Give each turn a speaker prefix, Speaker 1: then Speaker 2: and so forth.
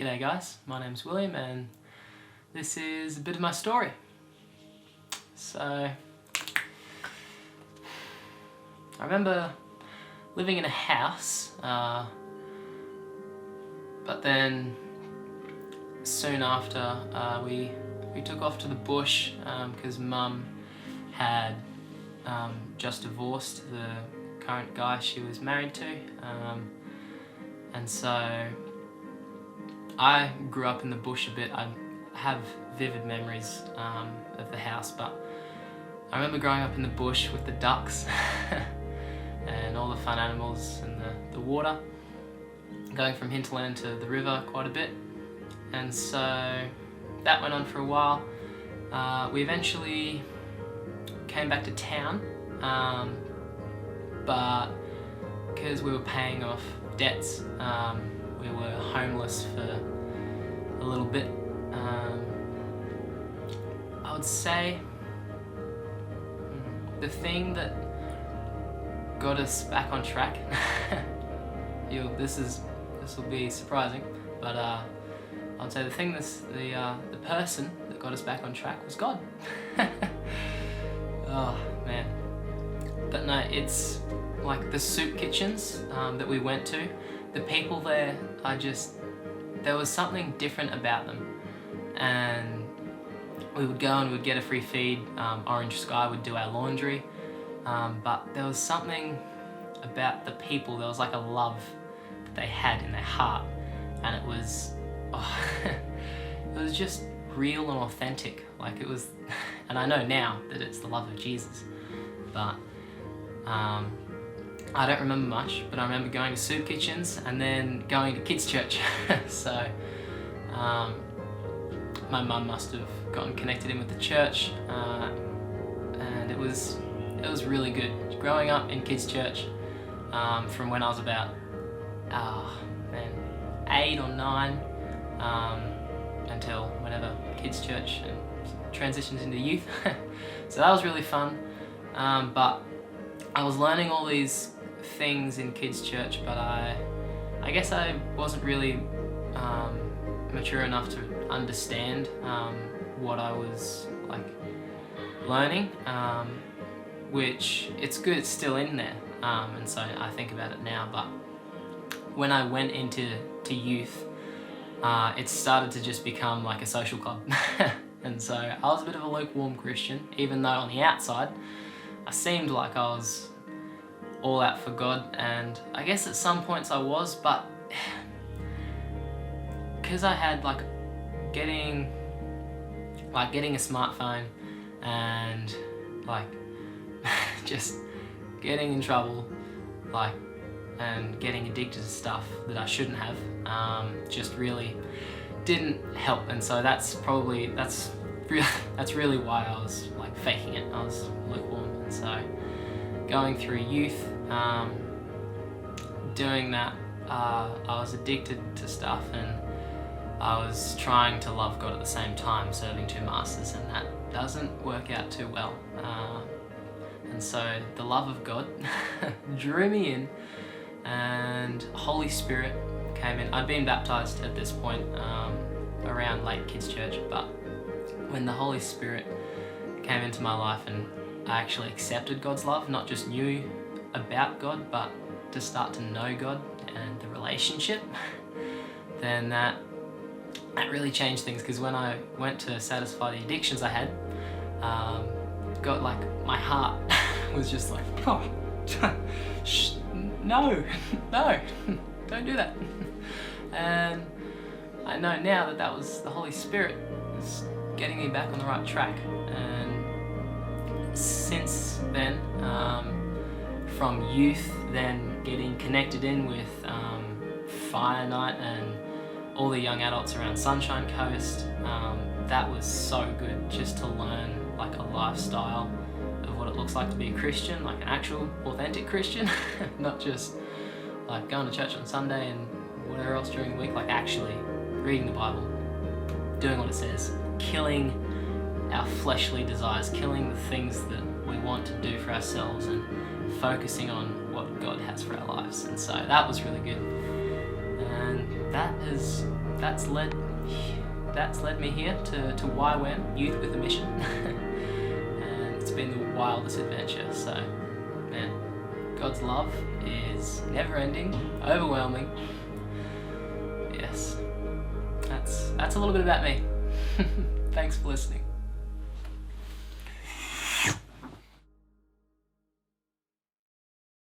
Speaker 1: G'day guys, my name's William and this is a bit of my story. So, I remember living in a house, but then soon after we took off to the bush because Mum had just divorced the current guy she was married to, and so I grew up in the bush a bit. I have vivid memories of the house, but I remember growing up in the bush with the ducks and all the fun animals and the water, going from hinterland to the river quite a bit. And so that went on for a while. We eventually came back to town, but because we were paying off debts, we were homeless for a little bit. I would say the thing that got us back on track, this will be surprising, but I would say the person that got us back on track was God. Oh man. But no, it's like the soup kitchens that we went to, the people there, there was something different about them. And we would go and we'd get a free feed. Orange Sky would do our laundry. But there was something about the people, there was like a love that they had in their heart. And it was, it was just real and authentic. Like it was, and I know now that it's the love of Jesus. But I don't remember much, but I remember going to soup kitchens and then going to kids' church. So my mum must have gotten connected in with the church, and it was really good. Growing up in kids' church from when I was about 8 or 9 until whenever kids' church transitions into youth. So that was really fun. But I was learning all these things in kids' church, but I guess I wasn't really mature enough to understand what I was like learning, which it's good it's still in there, and so I think about it now. But when I went into youth, it started to just become like a social club. And so I was a bit of a lukewarm Christian, even though on the outside I seemed like I was all out for God, and I guess at some points I was, but because I had getting a smartphone and just getting in trouble, and getting addicted to stuff that I shouldn't have, just really didn't help. And so that's really why I was faking it. I was lukewarm. And so going through youth, doing that, I was addicted to stuff, and I was trying to love God at the same time, serving two masters, and that doesn't work out too well. And so the love of God drew me in, and Holy Spirit came in. I'd been baptized at this point around late kids' church, but when the Holy Spirit came into my life and I actually accepted God's love, not just knew about God, but to start to know God and the relationship, then that really changed things. Because when I went to satisfy the addictions I had, my heart was just like, oh, no, don't do that. And I know now that was the Holy Spirit was getting me back on the right track. And since then, from youth, then getting connected in with Fire Night and all the young adults around Sunshine Coast, that was so good, just to learn a lifestyle of what it looks like to be a Christian, an actual authentic Christian, not just going to church on Sunday and whatever else during the week, actually reading the Bible, doing what it says, killing our fleshly desires, killing the things that we want to do for ourselves, and focusing on what God has for our lives. And so that was really good, and that has that's led me here to YWAM, Youth with a Mission. And it's been the wildest adventure. So, man, God's love is never ending, overwhelming. Yes, that's a little bit about me. Thanks for listening.